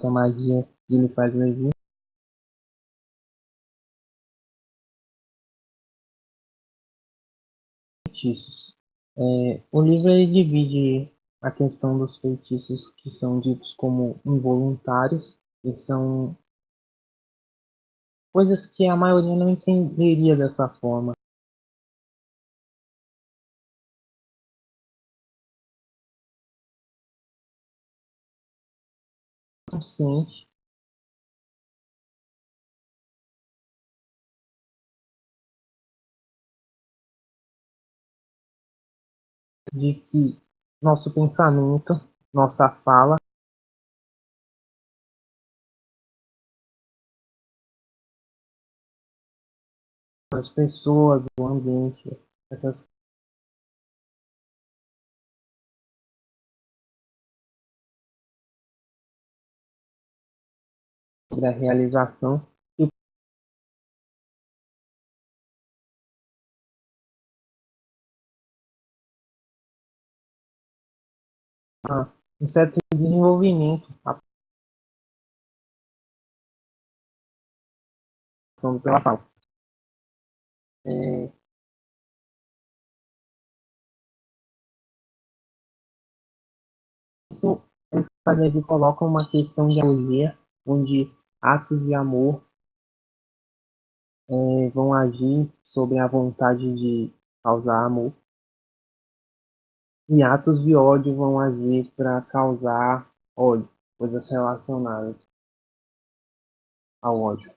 a magia que ele faz no Egito. Feitiços. O livro ele divide a questão dos feitiços que são ditos como involuntários, e são coisas que a maioria não entenderia dessa forma. Consciente de que nosso pensamento, nossa fala, as pessoas, o ambiente, essas sobre a realização e um certo desenvolvimento, a ação pela fala. É, isso ele coloca uma questão de analogia, onde atos de amor vão agir sobre a vontade de causar amor, e atos de ódio vão agir para causar ódio, coisas relacionadas ao ódio.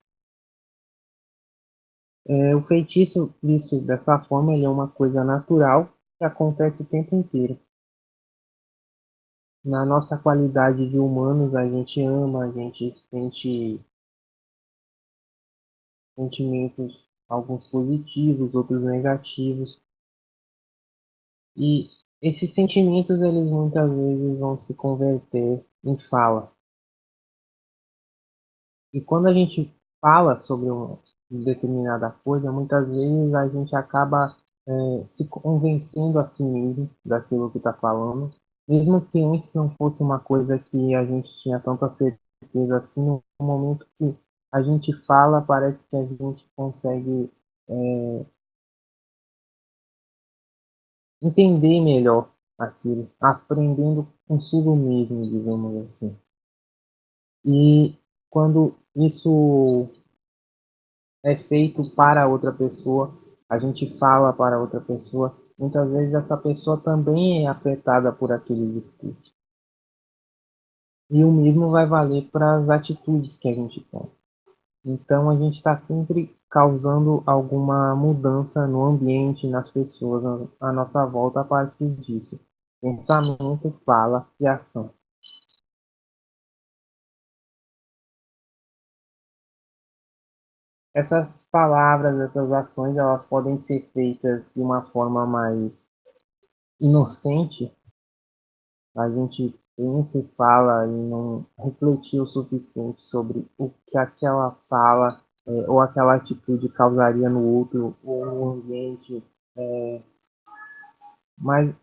O feitiço, visto dessa forma, ele é uma coisa natural que acontece o tempo inteiro. Na nossa qualidade de humanos, a gente ama, a gente sente sentimentos, alguns positivos, outros negativos. E esses sentimentos, eles muitas vezes vão se converter em fala. E quando a gente fala sobre uma determinada coisa, muitas vezes a gente acaba se convencendo a si mesmo daquilo que está falando, mesmo que antes não fosse uma coisa que a gente tinha tanta certeza assim, no momento que a gente fala, parece que a gente consegue entender melhor aquilo, aprendendo consigo mesmo, digamos assim. E quando isso é feito para outra pessoa, a gente fala para outra pessoa, muitas vezes essa pessoa também é afetada por aquele discurso. E o mesmo vai valer para as atitudes que a gente toma. Então a gente está sempre causando alguma mudança no ambiente, nas pessoas, à nossa volta a partir disso. Pensamento, fala e ação. Essas palavras, essas ações, elas podem ser feitas de uma forma mais inocente. A gente pensa e fala e não refletir o suficiente sobre o que aquela fala ou aquela atitude causaria no outro ou no ambiente. Mas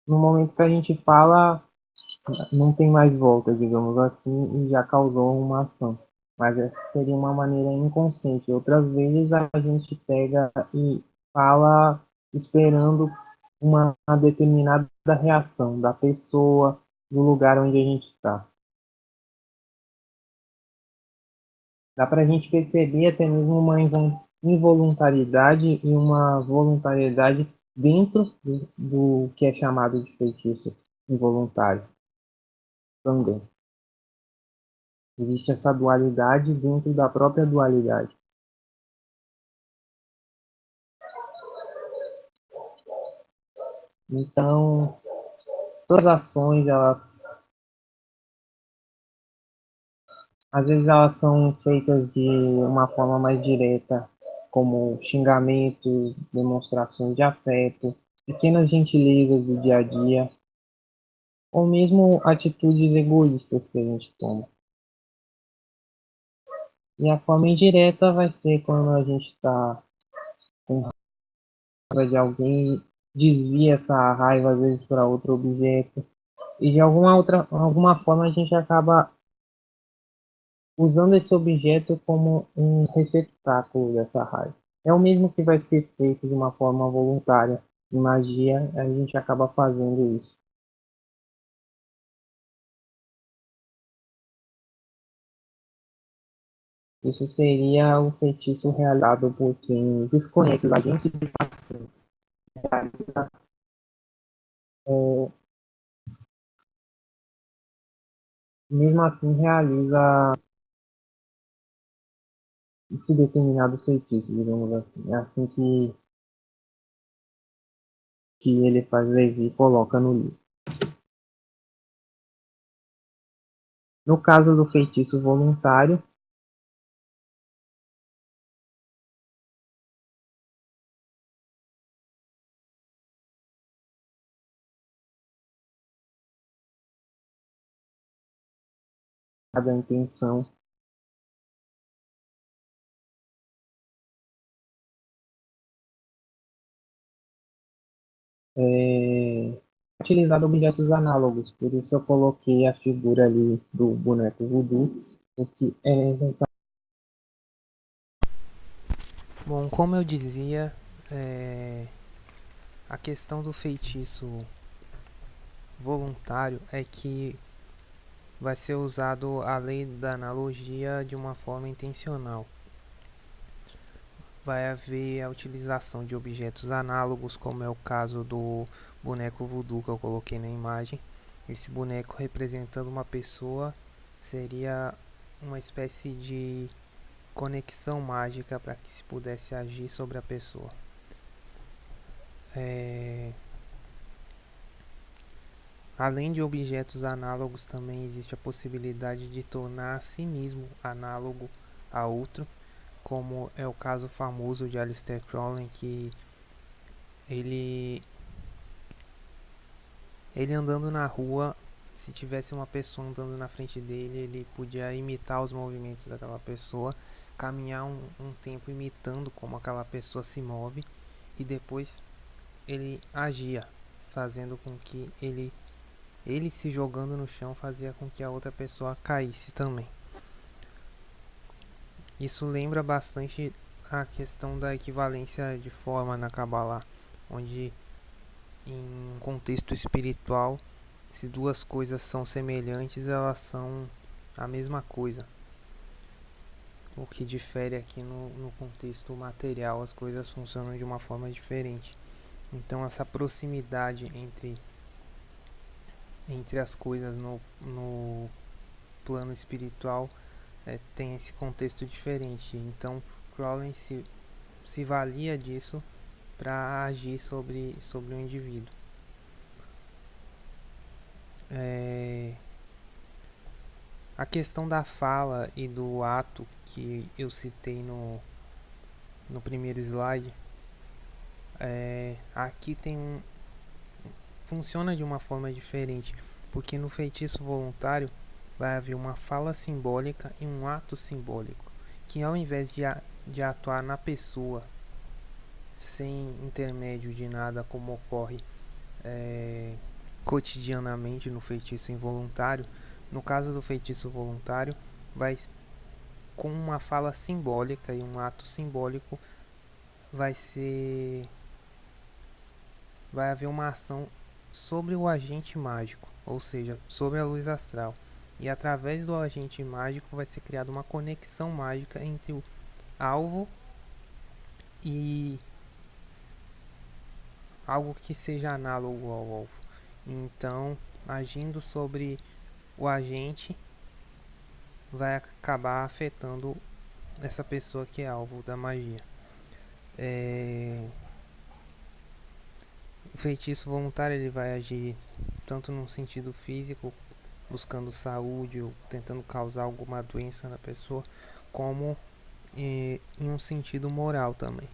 no momento que a gente fala, não tem mais volta, digamos assim, e já causou uma ação. Mas essa seria uma maneira inconsciente. Outras vezes a gente pega e fala esperando uma determinada reação da pessoa, do lugar onde a gente está. Dá para a gente perceber até mesmo uma involuntariedade e uma voluntariedade dentro do que é chamado de feitiço involuntário também. Existe essa dualidade dentro da própria dualidade. Então, todas as ações, elas, às vezes elas são feitas de uma forma mais direta, como xingamentos, demonstrações de afeto, pequenas gentilezas do dia a dia, ou mesmo atitudes egoístas que a gente toma. E a forma indireta vai ser quando a gente está com raiva de alguém, desvia essa raiva às vezes para outro objeto, e de alguma forma a gente acaba usando esse objeto como um receptáculo dessa raiva. É o mesmo que vai ser feito de uma forma voluntária. Em magia, a gente acaba fazendo isso. Isso seria o feitiço realizado por quem desconhece os agentes de é, mesmo assim realiza esse determinado feitiço, digamos assim. É assim que ele faz Levi e coloca no livro. No caso do feitiço voluntário, cada intenção é utilizado objetos análogos, por isso eu coloquei a figura ali do boneco voodoo, o que é Bom, como eu dizia, a questão do feitiço voluntário é que vai ser usado a lei da analogia de uma forma intencional. Vai haver a utilização de objetos análogos, como é o caso do boneco voodoo que eu coloquei na imagem. Esse boneco representando uma pessoa seria uma espécie de conexão mágica para que se pudesse agir sobre a pessoa. Além de objetos análogos, também existe a possibilidade de tornar a si mesmo análogo a outro, como é o caso famoso de Aleister Crowley, que ele, ele andando na rua, se tivesse uma pessoa andando na frente dele, ele podia imitar os movimentos daquela pessoa, caminhar um tempo imitando como aquela pessoa se move, e depois ele agia, fazendo com que ele se jogando no chão fazia com que a outra pessoa caísse também. Isso lembra bastante a questão da equivalência de forma na Kabbalah, onde em um contexto espiritual, se duas coisas são semelhantes, elas são a mesma coisa. O que difere aqui no contexto material, as coisas funcionam de uma forma diferente. Então essa proximidade entre as coisas no plano espiritual tem esse contexto diferente. Então Crowley se valia disso para agir sobre o indivíduo. A questão da fala e do ato que eu citei no primeiro slide, aqui funciona de uma forma diferente, porque no feitiço voluntário vai haver uma fala simbólica e um ato simbólico, que ao invés de atuar na pessoa sem intermédio de nada, como ocorre cotidianamente no feitiço involuntário, no caso do feitiço voluntário, vai com uma fala simbólica e um ato simbólico vai haver uma ação sobre o agente mágico, ou seja, sobre a luz astral. E através do agente mágico vai ser criada uma conexão mágica entre o alvo e algo que seja análogo ao alvo. Então, agindo sobre o agente, vai acabar afetando essa pessoa que é alvo da magia. O feitiço voluntário ele vai agir tanto no sentido físico, buscando saúde ou tentando causar alguma doença na pessoa, como em um sentido moral também.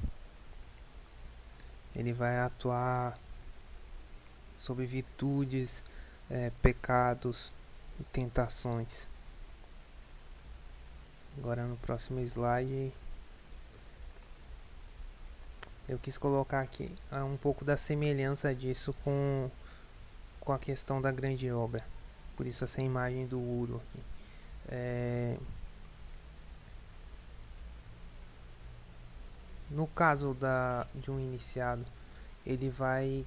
Ele vai atuar sobre virtudes, pecados e tentações. Agora no próximo slide eu quis colocar aqui um pouco da semelhança disso com a questão da grande obra. Por isso essa imagem do Uro aqui. No caso de um iniciado, ele vai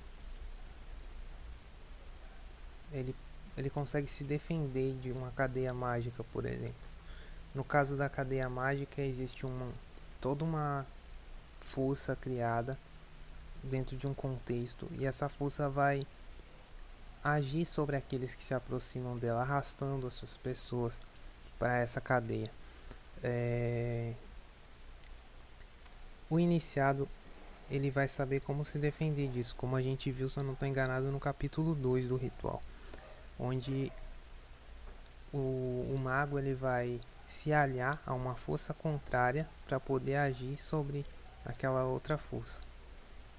ele, ele consegue se defender de uma cadeia mágica, por exemplo. No caso da cadeia mágica, existe toda uma força criada dentro de um contexto, e essa força vai agir sobre aqueles que se aproximam dela, arrastando as suas pessoas para essa cadeia. O iniciado, ele vai saber como se defender disso, como a gente viu, se eu não estou enganado, no capítulo 2 do ritual, onde o mago ele vai se aliar a uma força contrária para poder agir sobre aquela outra força.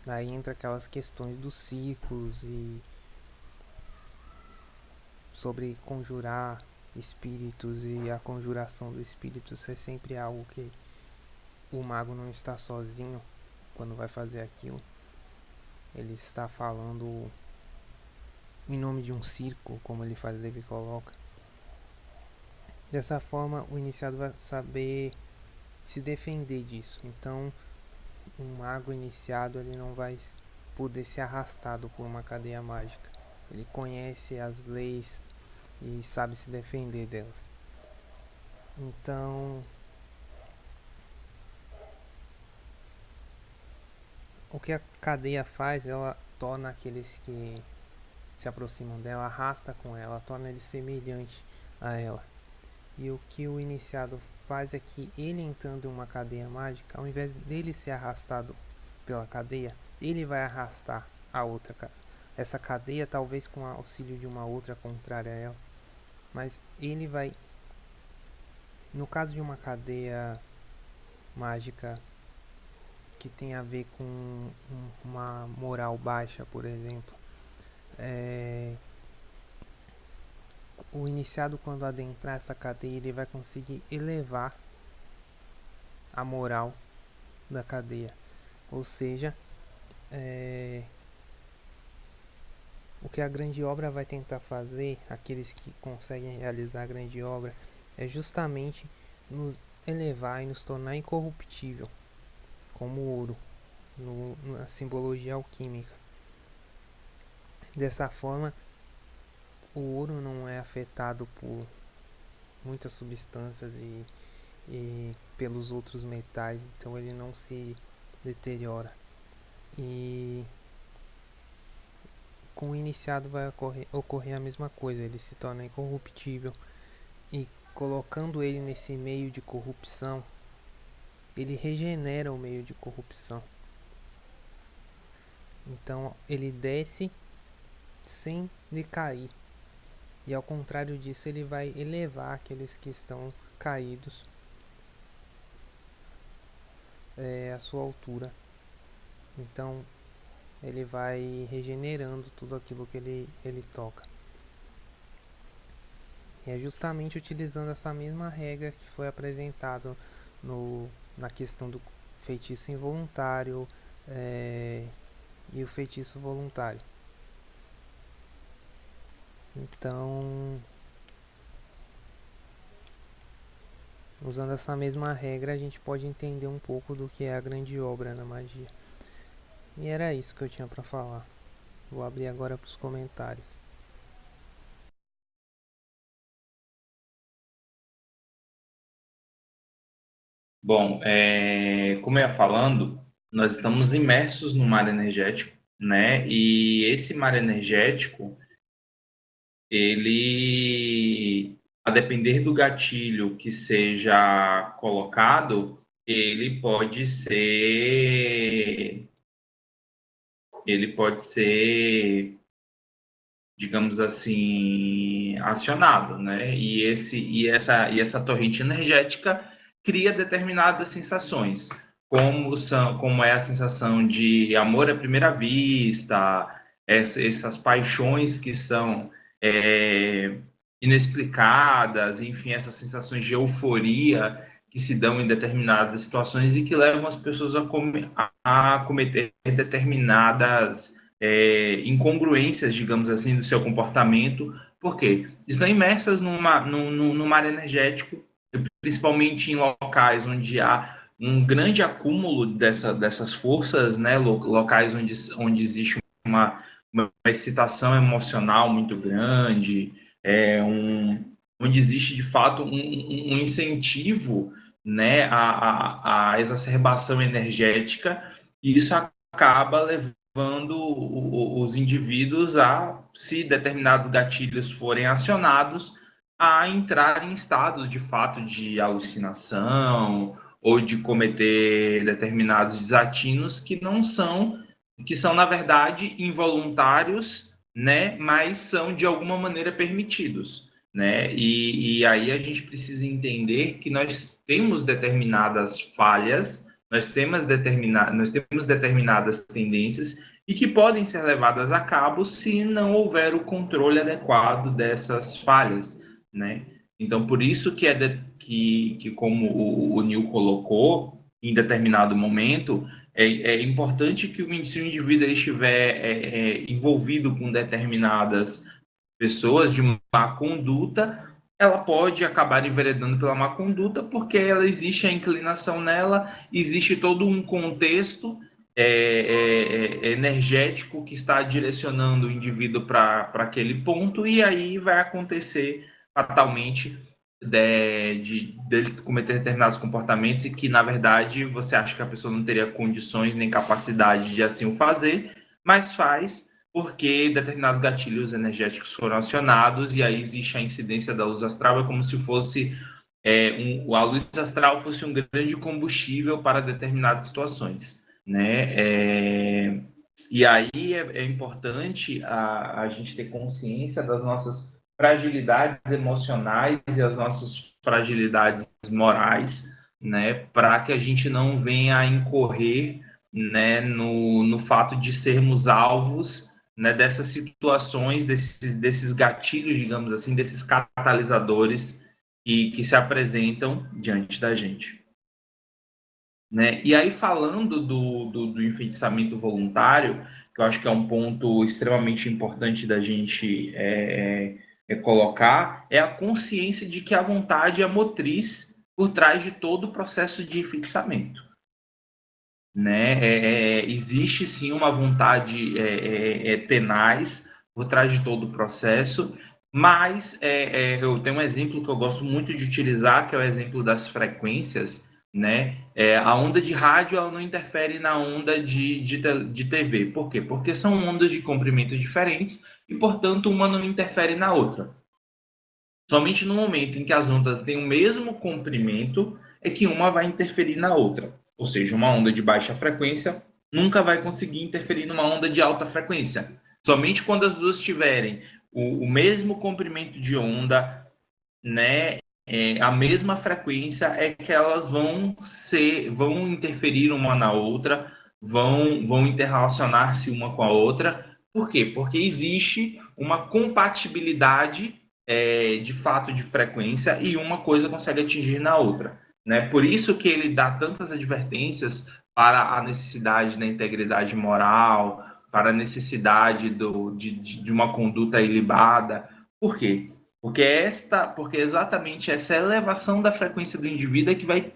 Daí entra aquelas questões dos círculos e sobre conjurar espíritos, e a conjuração do espírito ser sempre algo que o mago não está sozinho quando vai fazer aquilo. Ele está falando em nome de um círculo, como ele coloca. Dessa forma, o iniciado vai saber se defender disso. Então, um mago iniciado ele não vai poder ser arrastado por uma cadeia mágica. Ele conhece as leis e sabe se defender delas. Então, o que a cadeia faz, ela torna aqueles que se aproximam dela, arrasta com ela, torna ele semelhante a ela. E o que o iniciado faz é que ele, entrando em uma cadeia mágica, ao invés dele ser arrastado pela cadeia, ele vai arrastar a outra, essa cadeia, talvez com o auxílio de uma outra contrária a ela, mas ele vai, no caso de uma cadeia mágica que tem a ver com uma moral baixa, por exemplo, o iniciado, quando adentrar essa cadeia, ele vai conseguir elevar a moral da cadeia. Ou seja, o que a grande obra vai tentar fazer, aqueles que conseguem realizar a grande obra, é justamente nos elevar e nos tornar incorruptível, como o ouro, na simbologia alquímica. Dessa forma, o ouro não é afetado por muitas substâncias e pelos outros metais, então ele não se deteriora. E com o iniciado vai ocorrer a mesma coisa, ele se torna incorruptível, e colocando ele nesse meio de corrupção, ele regenera o meio de corrupção. Então ele desce sem decair, e ao contrário disso ele vai elevar aqueles que estão caídos à sua altura. Então ele vai regenerando tudo aquilo que ele toca. E é justamente utilizando essa mesma regra que foi apresentado na questão do feitiço involuntário e o feitiço voluntário. Então, usando essa mesma regra, a gente pode entender um pouco do que é a grande obra na magia. E era isso que eu tinha para falar. Vou abrir agora para os comentários. Bom, como eu ia falando, nós estamos imersos no mar energético, né? E esse mar energético, ele, a depender do gatilho que seja colocado, ele pode ser, digamos assim, acionado, né? E essa torrente energética cria determinadas sensações, como é a sensação de amor à primeira vista, essas paixões que são inexplicadas, enfim, essas sensações de euforia que se dão em determinadas situações e que levam as pessoas a cometer determinadas incongruências, digamos assim, do seu comportamento, porque estão imersas no mar energético, principalmente em locais onde há um grande acúmulo dessas forças, né, locais onde existe uma excitação emocional muito grande, onde existe de fato um incentivo, né, à exacerbação energética, e isso acaba levando os indivíduos a, se determinados gatilhos forem acionados, a entrar em estados de fato de alucinação ou de cometer determinados desatinos que são na verdade involuntários, né, mas são de alguma maneira permitidos, né? E aí a gente precisa entender que nós temos determinadas falhas, nós temos determinadas tendências e que podem ser levadas a cabo se não houver o controle adequado dessas falhas, né? Então, por isso que como o Neil colocou, em determinado momento, é importante que se o indivíduo estiver envolvido com determinadas pessoas de má conduta, ela pode acabar enveredando pela má conduta, porque ela existe a inclinação nela, existe todo um contexto energético que está direcionando o indivíduo para aquele ponto, e aí vai acontecer fatalmente dele cometer determinados comportamentos e que, na verdade, você acha que a pessoa não teria condições nem capacidade de assim o fazer, mas faz porque determinados gatilhos energéticos foram acionados, e aí existe a incidência da luz astral, é como se fosse a luz astral fosse um grande combustível para determinadas situações, né? E aí é importante a gente ter consciência das nossas fragilidades emocionais e as nossas fragilidades morais, né, para que a gente não venha a incorrer, né, no fato de sermos alvos, né, dessas situações, desses gatilhos, digamos assim, desses catalisadores que se apresentam diante da gente. Né? E aí, falando do enfeitiçamento voluntário, que eu acho que é um ponto extremamente importante da gente colocar, é a consciência de que a vontade é a motriz por trás de todo o processo de enfeitiçamento. Né? Existe sim uma vontade tenaz por trás de todo o processo, mas eu tenho um exemplo que eu gosto muito de utilizar, que é o exemplo das frequências, né? A onda de rádio ela não interfere na onda de TV. Por quê? Porque são ondas de comprimento diferentes e, portanto, uma não interfere na outra. Somente no momento em que as ondas têm o mesmo comprimento é que uma vai interferir na outra. Ou seja, uma onda de baixa frequência nunca vai conseguir interferir numa onda de alta frequência. Somente quando as duas tiverem o mesmo comprimento de onda, né, a mesma frequência, é que elas vão interferir uma na outra, vão interrelacionar-se uma com a outra. Por quê? Porque existe uma compatibilidade de fato de frequência e uma coisa consegue atingir na outra. Né? Por isso que ele dá tantas advertências para a necessidade da integridade moral, para a necessidade de uma conduta ilibada. Por quê? Porque exatamente essa elevação da frequência do indivíduo é que vai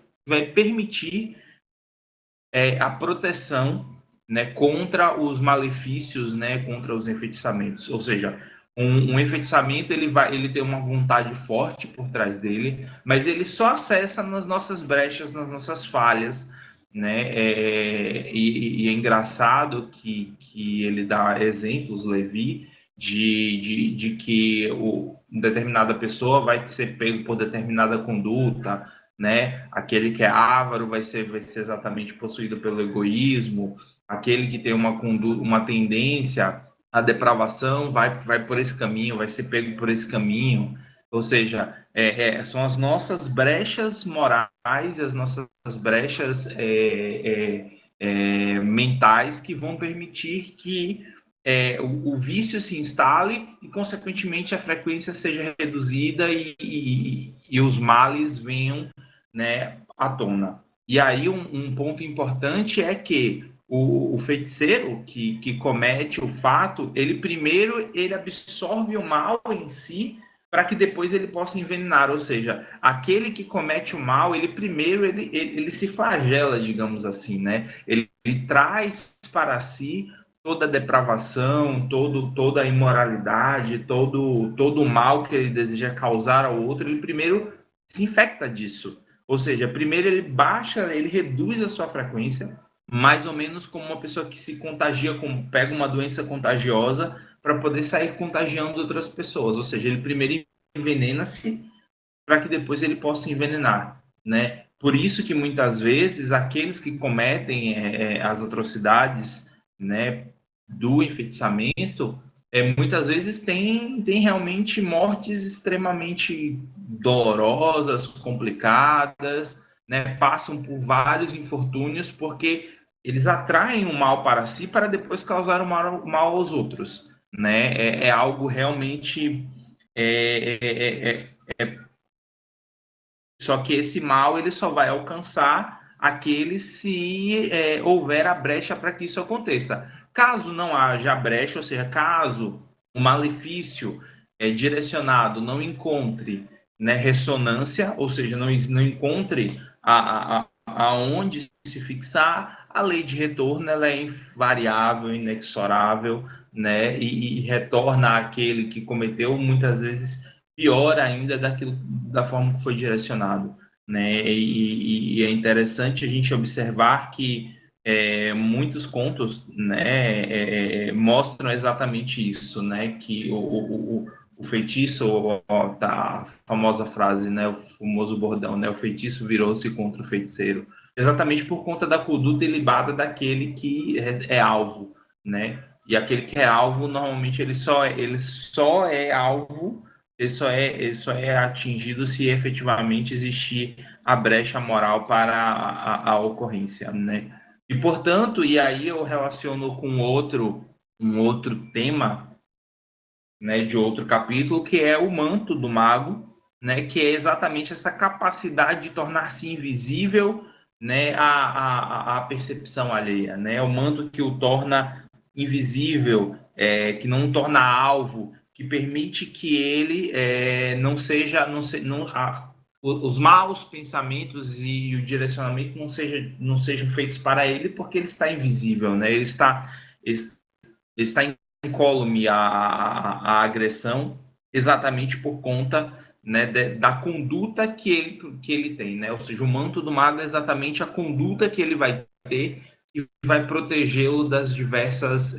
permitir a proteção, né, contra os malefícios, né, contra os enfeitiçamentos. Ou seja, um enfeitiçamento ele tem uma vontade forte por trás dele, mas ele só acessa nas nossas brechas, nas nossas falhas, né? E é engraçado que ele dá exemplos, Levi, de que determinada pessoa vai ser pego por determinada conduta, né? Aquele que é avaro vai ser exatamente possuído pelo egoísmo, aquele que tem uma tendência à depravação vai por esse caminho, vai ser pego por esse caminho. Ou seja, são as nossas brechas morais, as nossas brechas mentais que vão permitir que o vício se instale e, consequentemente, a frequência seja reduzida e os males venham, né, à tona. E aí um ponto importante é que o feiticeiro que comete o fato, ele primeiro ele absorve o mal em si para que depois ele possa envenenar. Ou seja, aquele que comete o mal, ele primeiro ele se flagela, digamos assim, né? Ele traz para si toda a depravação, toda a imoralidade, todo o mal que ele deseja causar ao outro, ele primeiro se infecta disso. Ou seja, primeiro ele baixa, ele reduz a sua frequência, mais ou menos como uma pessoa que se contagia, pega uma doença contagiosa para poder sair contagiando outras pessoas. Ou seja, ele primeiro envenena-se para que depois ele possa envenenar, né? Por isso que muitas vezes aqueles que cometem as atrocidades, né, do enfeitiçamento, muitas vezes tem realmente mortes extremamente dolorosas, complicadas, né? Passam por vários infortúnios porque eles atraem o mal para si para depois causar o mal aos outros, né? É algo realmente só que esse mal ele só vai alcançar aqueles se houver a brecha para que isso aconteça. Caso não haja brecha, ou seja, caso o malefício direcionado não encontre, né, ressonância, ou seja, não encontre aonde se fixar, a lei de retorno ela é invariável, inexorável, né, e retorna àquele que cometeu muitas vezes pior ainda da forma que foi direcionado, né? E é interessante a gente observar que muitos contos, né, mostram exatamente isso, né? Que o feitiço, a famosa frase, né, o famoso bordão, né, o feitiço virou-se contra o feiticeiro, exatamente por conta da conduta ilibada daquele que é alvo, né? E aquele que é alvo, normalmente ele só é alvo, ele só é atingido se efetivamente existir a brecha moral para a ocorrência, né? E, portanto, e aí eu relaciono com um outro tema, né, de outro capítulo, que é o manto do mago, né, que é exatamente essa capacidade de tornar-se invisível, né, a percepção alheia, né? O manto que o torna invisível, que não o torna alvo, que permite que ele não seja, os maus pensamentos e o direcionamento não sejam feitos para ele, porque ele está invisível, né? Ele está incólume à agressão exatamente por conta, né, da conduta que ele tem, né? Ou seja, o manto do mago é exatamente a conduta que ele vai ter e vai protegê-lo dos diversos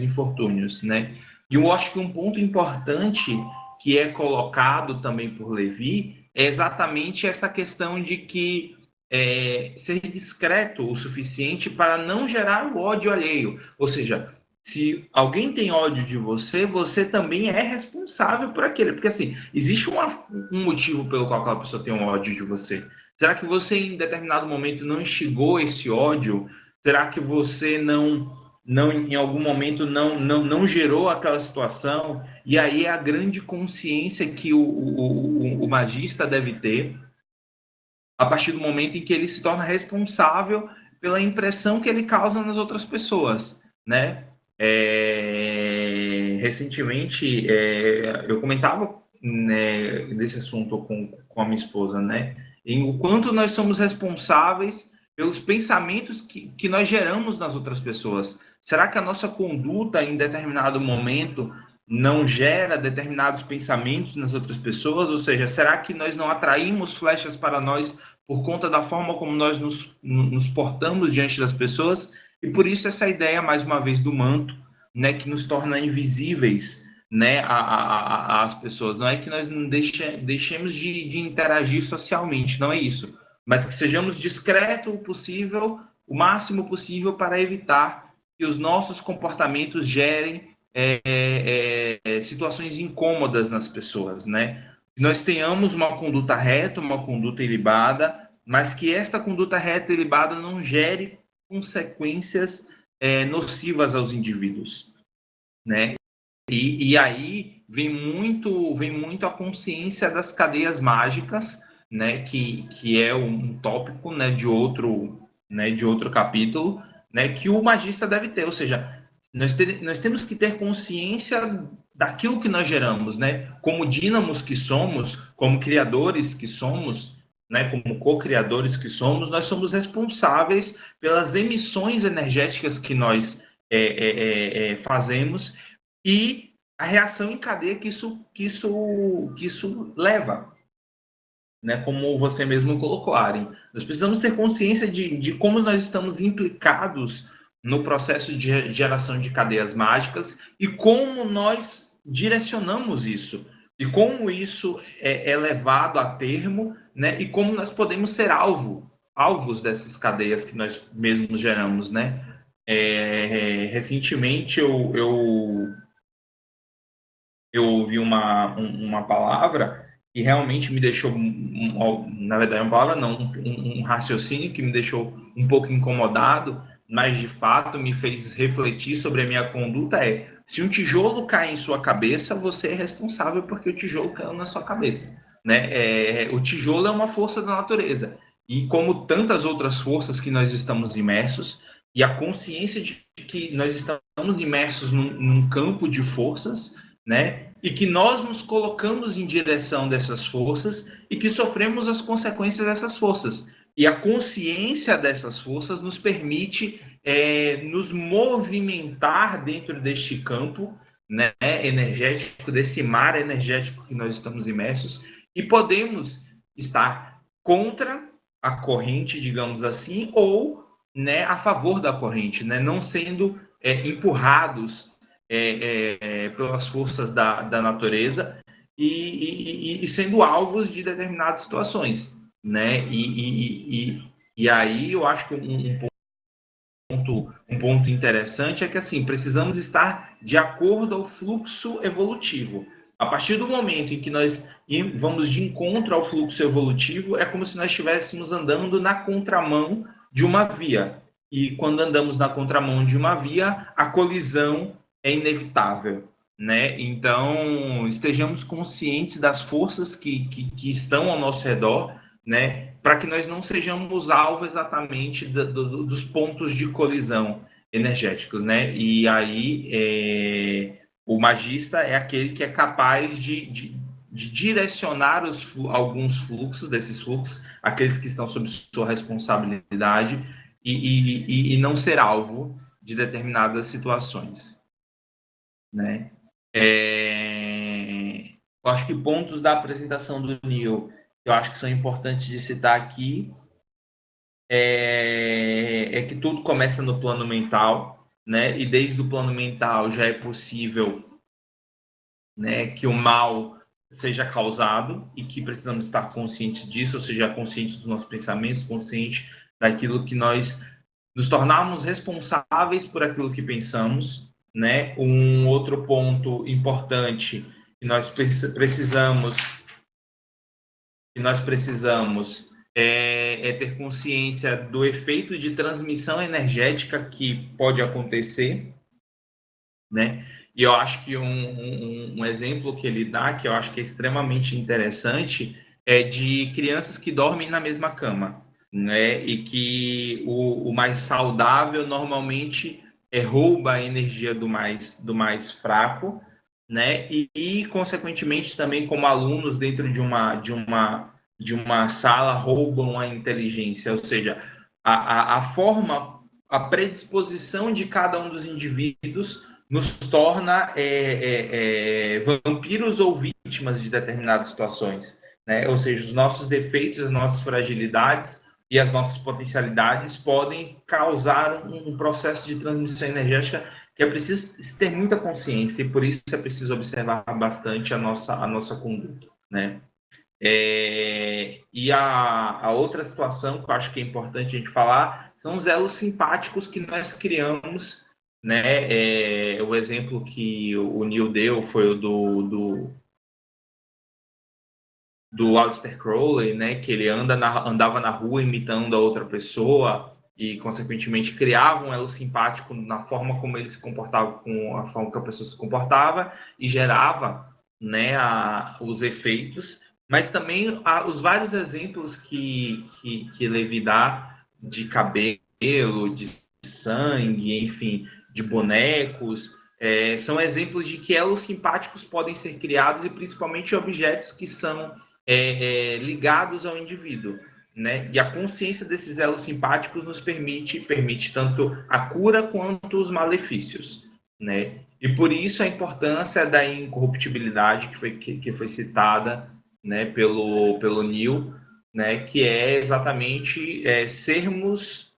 infortúnios, né? E eu acho que um ponto importante que é colocado também por Levi é exatamente essa questão de que ser discreto o suficiente para não gerar o ódio alheio. Ou seja, se alguém tem ódio de você, você também é responsável por aquele. Porque, assim, existe um motivo pelo qual aquela pessoa tem um ódio de você. Será que você, em determinado momento, não instigou esse ódio? Será que você em algum momento, não gerou aquela situação? E aí é a grande consciência que o magista deve ter a partir do momento em que ele se torna responsável pela impressão que ele causa nas outras pessoas, né? Recentemente, eu comentava, né, desse assunto com a minha esposa, né? Em o quanto nós somos responsáveis pelos pensamentos que nós geramos nas outras pessoas. Será que a nossa conduta em determinado momento não gera determinados pensamentos nas outras pessoas? Ou seja, será que nós não atraímos flechas para nós por conta da forma como nós nos portamos diante das pessoas? E por isso essa ideia, mais uma vez, do manto, né, que nos torna invisíveis, né, às pessoas. Não é que nós não deixemos de interagir socialmente, não é isso. Mas que sejamos discretos o máximo possível, para evitar que os nossos comportamentos gerem situações incômodas nas pessoas, né? Que nós tenhamos uma conduta reta, uma conduta ilibada, mas que esta conduta reta e ilibada não gere consequências nocivas aos indivíduos, né? E aí vem muito a consciência das cadeias mágicas, né? Que é um tópico, né, de outro capítulo, né? Que o magista deve ter, ou seja, Nós temos que ter consciência daquilo que nós geramos, né? Como dínamos que somos, como criadores que somos, né? Como co-criadores que somos, nós somos responsáveis pelas emissões energéticas que nós fazemos e a reação em cadeia que isso leva, né? Como você mesmo colocou, Aren. Nós precisamos ter consciência de como nós estamos implicados no processo de geração de cadeias mágicas e como nós direcionamos isso, e como isso é levado a termo, né? E como nós podemos ser alvos dessas cadeias que nós mesmos geramos, né? Recentemente eu ouvi uma palavra que realmente me deixou, na verdade, uma palavra não, um raciocínio que me deixou um pouco incomodado, mas de fato me fez refletir sobre a minha conduta. Se um tijolo cai em sua cabeça, você é responsável porque o tijolo caiu na sua cabeça, né? O tijolo é uma força da natureza, e como tantas outras forças que nós estamos imersos, e a consciência de que nós estamos imersos num campo de forças, né? E que nós nos colocamos em direção dessas forças e que sofremos as consequências dessas forças. E a consciência dessas forças nos permite nos movimentar dentro deste campo, né, energético, desse mar energético que nós estamos imersos, e podemos estar contra a corrente, digamos assim, ou, né, a favor da corrente, né, não sendo empurrados pelas forças da natureza e sendo alvos de determinadas situações, né? E aí eu acho que um ponto interessante é que, assim, precisamos estar de acordo ao fluxo evolutivo. A partir do momento em que nós vamos de encontro ao fluxo evolutivo, é como se nós estivéssemos andando na contramão de uma via. E quando andamos na contramão de uma via, a colisão é inevitável, né? Então, estejamos conscientes das forças que estão ao nosso redor, né? Para que nós não sejamos alvo exatamente dos pontos de colisão energéticos, né? E aí, o magista é aquele que é capaz de direcionar alguns fluxos, desses fluxos, aqueles que estão sob sua responsabilidade, e não ser alvo de determinadas situações, né? Eu acho que pontos da apresentação do Neil, eu acho que são importantes de citar aqui, que tudo começa no plano mental, né? E desde o plano mental já é possível, né, que o mal seja causado e que precisamos estar conscientes disso, ou seja, conscientes dos nossos pensamentos, conscientes daquilo que nós nos tornarmos responsáveis por aquilo que pensamos, né? Um outro ponto importante que nós precisamos ter consciência do efeito de transmissão energética que pode acontecer, né? E eu acho que um exemplo que ele dá, que eu acho que é extremamente interessante, é de crianças que dormem na mesma cama, né? E que o mais saudável normalmente rouba a energia do mais fraco, né? E consequentemente também como alunos dentro de uma sala roubam a inteligência, ou seja, a forma, a predisposição de cada um dos indivíduos nos torna vampiros ou vítimas de determinadas situações, né? Ou seja, os nossos defeitos, as nossas fragilidades e as nossas potencialidades podem causar um processo de transmissão energética que é preciso ter muita consciência, e por isso é preciso observar bastante a nossa conduta, né? E a outra situação que eu acho que é importante a gente falar são os elos simpáticos que nós criamos, né? O exemplo que o Neil deu foi o do Aleister Crowley, né? Que ele andava na rua imitando a outra pessoa e, consequentemente, criava um elo simpático na forma como ele se comportava com a forma que a pessoa se comportava e gerava, né, os efeitos, mas também os vários exemplos que Levi dá de cabelo, de sangue, enfim, de bonecos, são exemplos de que elos simpáticos podem ser criados e principalmente objetos que são ligados ao indivíduo, né? E a consciência desses elos simpáticos nos permite tanto a cura quanto os malefícios, né? E por isso a importância da incorruptibilidade que foi citada, né, pelo Neil, né, que é exatamente sermos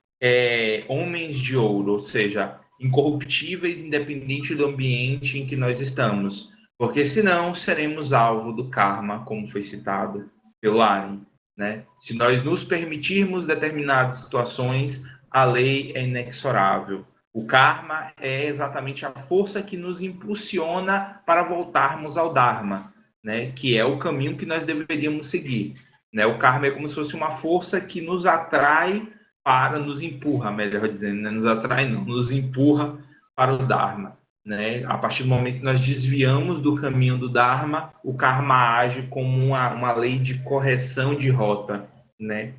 homens de ouro, ou seja, incorruptíveis, independente do ambiente em que nós estamos, porque senão seremos alvo do karma, como foi citado pelo Aren, né? Se nós nos permitirmos determinadas situações, a lei é inexorável. O karma é exatamente a força que nos impulsiona para voltarmos ao Dharma, né? Que é o caminho que nós deveríamos seguir, né? O karma é como se fosse uma força que nos atrai nos empurra, melhor dizendo, né? Nos atrai não, nos empurra para o Dharma, né? A partir do momento que nós desviamos do caminho do Dharma, o karma age como uma lei de correção de rota, né?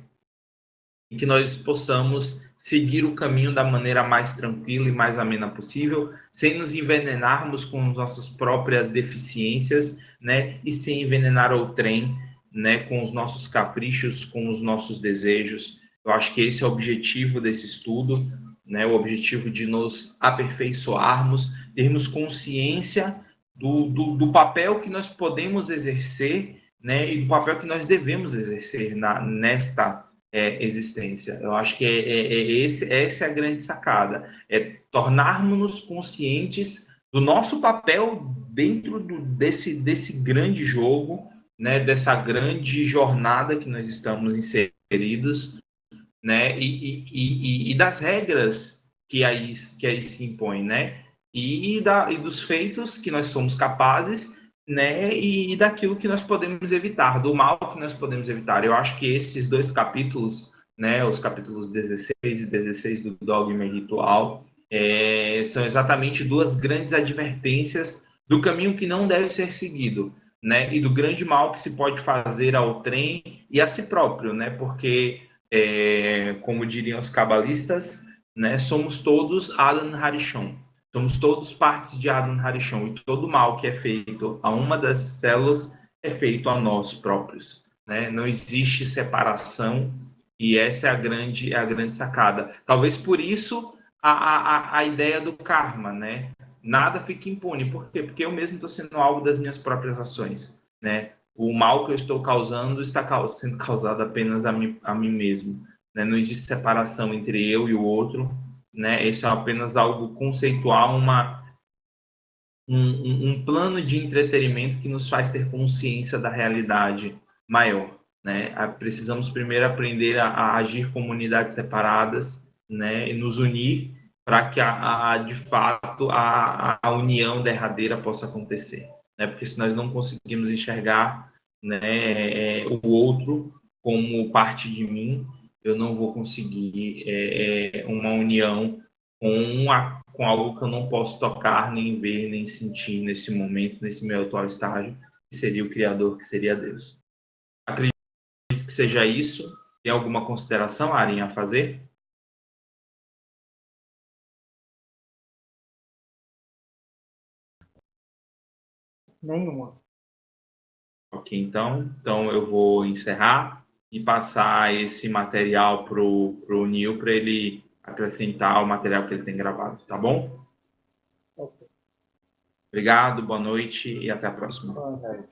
E que nós possamos seguir o caminho da maneira mais tranquila e mais amena possível, sem nos envenenarmos com as nossas próprias deficiências, né? E sem envenenar o trem, né? Com os nossos caprichos, com os nossos desejos. Eu acho que esse é o objetivo desse estudo, né? O objetivo de nos aperfeiçoarmos, termos consciência do papel que nós podemos exercer, né? E do papel que nós devemos exercer nesta existência. Eu acho que essa é a grande sacada, é tornarmos-nos conscientes do nosso papel dentro desse grande jogo, né, dessa grande jornada que nós estamos inseridos, né, e das regras que aí se impõem, né, e dos feitos que nós somos capazes, né, e daquilo que nós podemos evitar, do mal que nós podemos evitar. Eu acho que esses dois capítulos, né, os capítulos 16 e 16 do Dogma e Ritual, são exatamente duas grandes advertências do caminho que não deve ser seguido, né, e do grande mal que se pode fazer ao trem e a si próprio, né, porque, como diriam os cabalistas, né, somos todos Adan Harishon. Somos todos partes de Adan Harishon, e todo mal que é feito a uma dessas células é feito a nós próprios, né? Não existe separação, e essa é a grande sacada. Talvez por isso a ideia do karma, né? Nada fica impune. Por quê? Porque eu mesmo estou sendo alvo das minhas próprias ações, né? O mal que eu estou causando está sendo causado apenas a mim mesmo, né? Não existe separação entre eu e o outro, né? Isso é apenas algo conceitual, um plano de entretenimento que nos faz ter consciência da realidade maior, né? Precisamos primeiro aprender a agir como unidades separadas, né? E nos unir para que de fato a união derradeira possa acontecer, né? Porque se nós não conseguimos enxergar, né, o outro como parte de mim, eu não vou conseguir uma união com algo que eu não posso tocar, nem ver, nem sentir nesse momento, nesse meu atual estágio, que seria o Criador, que seria Deus. Acredito que seja isso. Tem alguma consideração, Aren, a fazer? Nenhuma. Ok, então eu vou encerrar e passar esse material para o Nil, para ele acrescentar o material que ele tem gravado, tá bom? Ok. Obrigado, boa noite e até a próxima. Boa noite.